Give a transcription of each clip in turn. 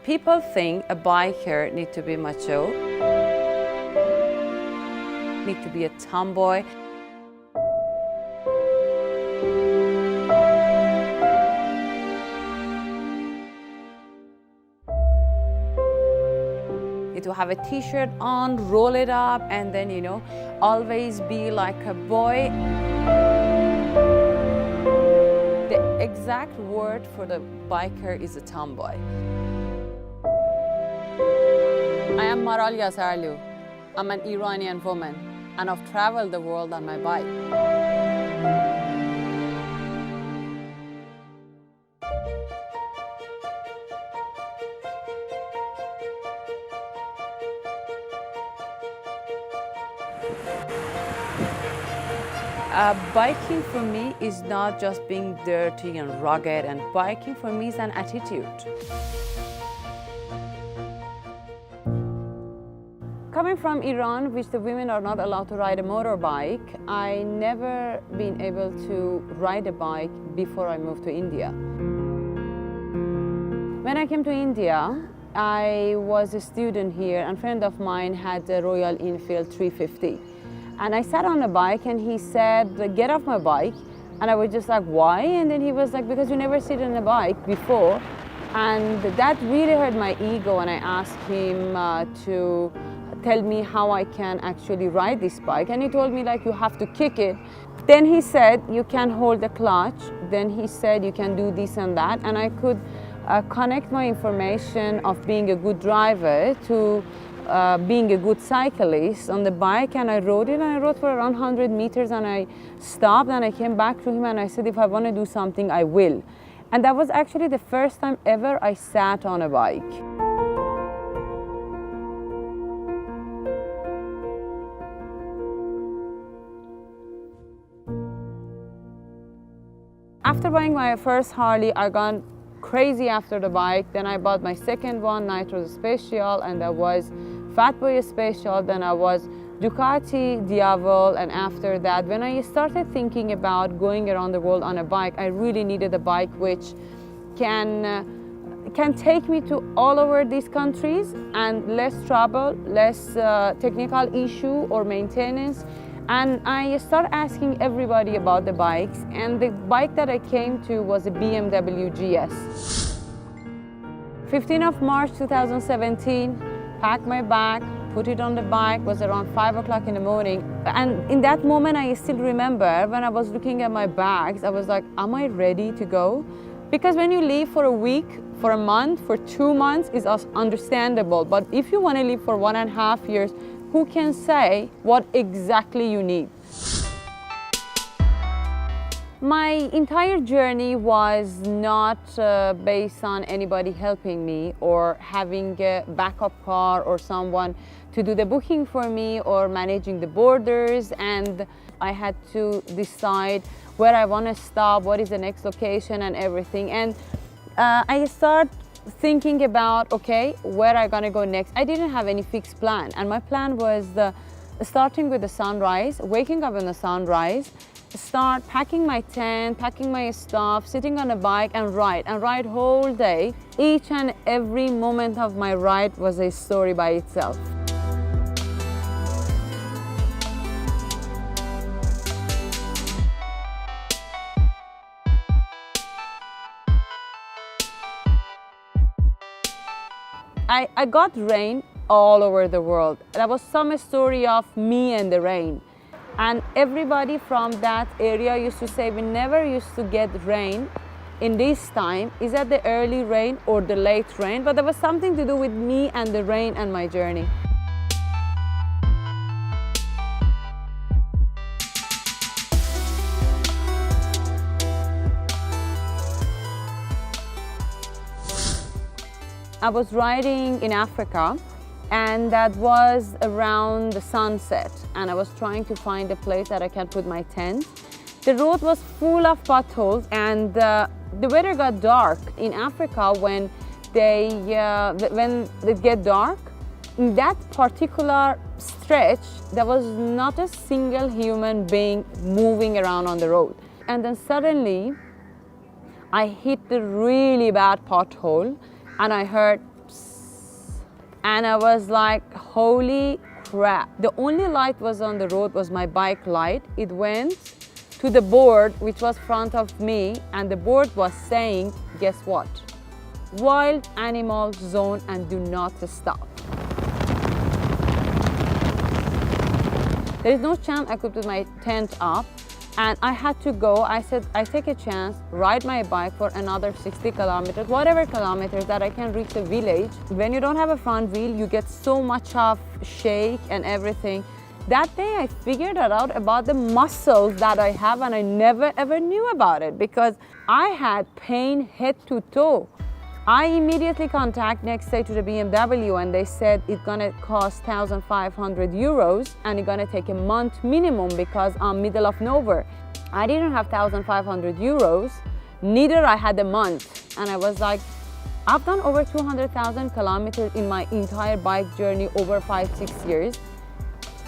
People think a biker needs to be macho, need to be a tomboy. To have a t-shirt on, roll it up, and then, always be like a boy. The exact word for the biker is a tomboy. I am Maral Yazarloo. I'm an Iranian woman, and I've traveled the world on my bike. Biking for me is not just being dirty and rugged, and biking for me is an attitude. Coming from Iran, which the women are not allowed to ride a motorbike, I never been able to ride a bike before I moved to India. When I came to India, I was a student here, and a friend of mine had a Royal Enfield 350. And I sat on a bike and he said, "Get off my bike." And I was just like, "Why?" And then he was like, "Because you never sit on a bike before." And that really hurt my ego, and I asked him to tell me how I can actually ride this bike. And he told me, like, you have to kick it. Then he said, you can hold the clutch. Then he said, you can do this and that. And I could connect my information of being a good driver to being a good cyclist on the bike, and I rode it, and I rode for around 100 meters, and I stopped, and I came back to him, and I said, if I want to do something, I will. And that was actually the first time ever I sat on a bike. After buying my first Harley, I got crazy after the bike. Then I bought my second one, Nitro Special, and that was Fatboy Special. Then I was Ducati Diavol, and after that, when I started thinking about going around the world on a bike, I really needed a bike which can take me to all over these countries and less trouble, less technical issue or maintenance. And I started asking everybody about the bikes, and the bike that I came to was a BMW GS. 15th of March 2017, packed my bag, put it on the bike, was around 5 o'clock in the morning. And in that moment, I still remember when I was looking at my bags, I was like, am I ready to go? Because when you leave for a week, for a month, for 2 months, is understandable. But if you want to leave for 1.5 years, who can say what exactly you need? My entire journey was not based on anybody helping me or having a backup car or someone to do the booking for me or managing the borders. And I had to decide where I want to stop, what is the next location and everything. And I started thinking about, okay, where I'm gonna go next. I didn't have any fixed plan, and my plan was starting with the sunrise, waking up in the sunrise, start packing my tent, packing my stuff, sitting on a bike and ride whole day. Each and every moment of my ride was a story by itself. I got rain all over the world. That was some story of me and the rain. And everybody from that area used to say, we never used to get rain in this time. Is that the early rain or the late rain? But there was something to do with me and the rain and my journey. I was riding in Africa, and that was around the sunset, and I was trying to find a place that I can put my tent. The road was full of potholes, and the weather got dark. In Africa, when it get dark, in that particular stretch, there was not a single human being moving around on the road. And then suddenly, I hit the really bad pothole, and I heard And I was like, holy crap. The only light was on the road was my bike light. It went to the board which was front of me, and the board was saying, guess what? Wild animal zone and do not stop. There is no chance I could put my tent up, and I had to go. I said, I take a chance, ride my bike for another 60 kilometers, whatever kilometers that I can reach the village. When you don't have a front wheel, you get so much of shake and everything. That day I figured out about the muscles that I have, and I never ever knew about it because I had pain head to toe. I immediately contact next day to the BMW, and they said it's gonna cost 1,500 euros and it's gonna take a month minimum because I'm middle of nowhere. I didn't have 1,500 euros, neither I had a month. And I was like, I've done over 200,000 kilometers in my entire bike journey over 5-6 years.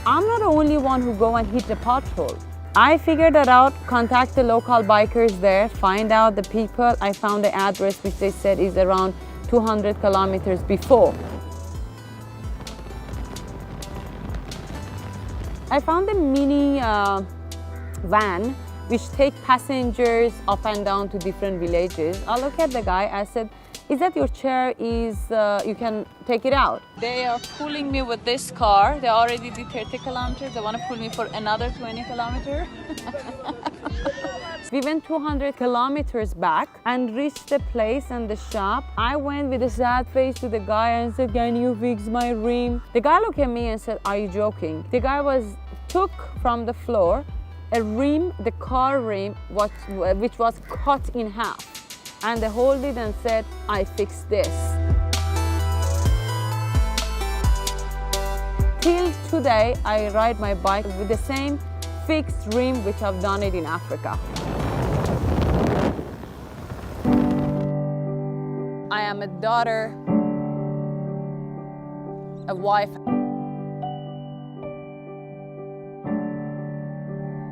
I'm not the only one who go and hit the pothole. I figured that out, contact the local bikers there, find out the people. I found the address which they said is around 200 kilometers before. I found a mini van which take passengers up and down to different villages. I look at the guy, I said, is that your chair? You can take it out. They are pulling me with this car. They already did 30 kilometers. They want to pull me for another 20 kilometers. We went 200 kilometers back and reached the place and the shop. I went with a sad face to the guy and said, can you fix my rim? The guy looked at me and said, are you joking? The guy took from the floor a rim, the car rim, which was cut in half. And they hold it and said, I fixed this. Till today, I ride my bike with the same fixed rim which I've done it in Africa. I am a daughter, a wife,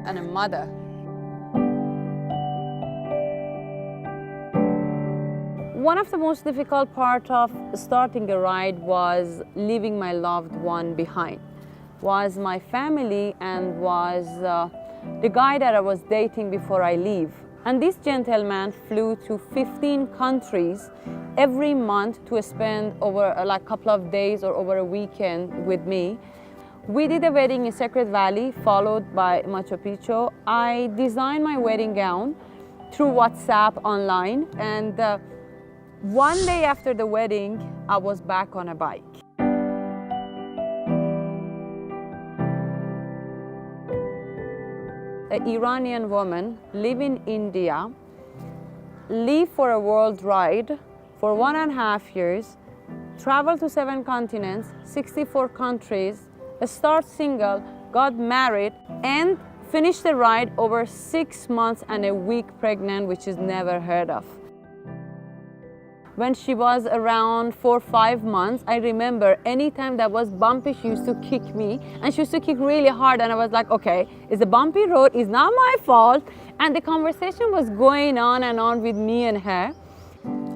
and a mother. One of the most difficult parts of starting a ride was leaving my loved one behind, was my family, and was the guy that I was dating before I leave. And this gentleman flew to 15 countries every month to spend over a couple of days or over a weekend with me. We did a wedding in Secret Valley, followed by Machu Picchu. I designed my wedding gown through WhatsApp online, and one day after the wedding, I was back on a bike. An Iranian woman living in India, leave for a world ride for 1.5 years, travel to 7 continents, 64 countries, start single, got married, and finished the ride over 6 months and a week pregnant, which is never heard of. When she was around 4 or 5 months, I remember anytime that was bumpy, she used to kick me, and she used to kick really hard, and I was like, okay, it's a bumpy road, it's not my fault. And the conversation was going on and on with me and her.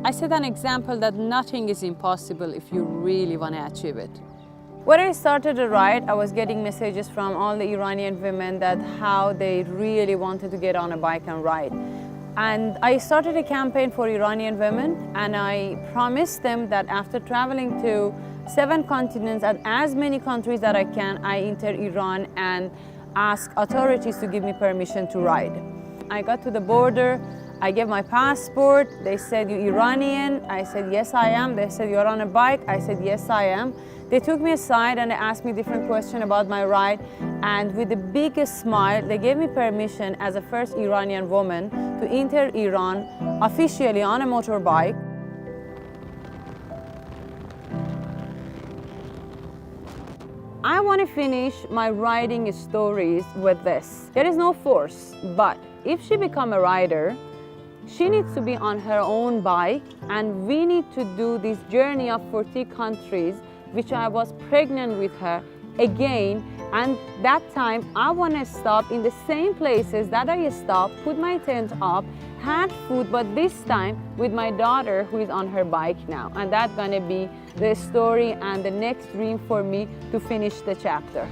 I set an example that nothing is impossible if you really want to achieve it. When I started the ride, I was getting messages from all the Iranian women that how they really wanted to get on a bike and ride. And I started a campaign for Iranian women, and I promised them that after traveling to 7 continents and as many countries that I can, I enter Iran and ask authorities to give me permission to ride. I got to the border, I gave my passport, they said, you Iranian? I said, yes, I am. They said, you're on a bike? I said, yes, I am. They took me aside and they asked me different questions about my ride, and with the biggest smile, they gave me permission as a first Iranian woman to enter Iran officially on a motorbike. I want to finish my riding stories with this. There is no force, but if she becomes a rider, she needs to be on her own bike, and we need to do this journey of 40 countries, which I was pregnant with her again, And that time, I want to stop in the same places that I stopped, put my tent up, had food, but this time with my daughter who is on her bike now. And that's going to be the story and the next dream for me to finish the chapter.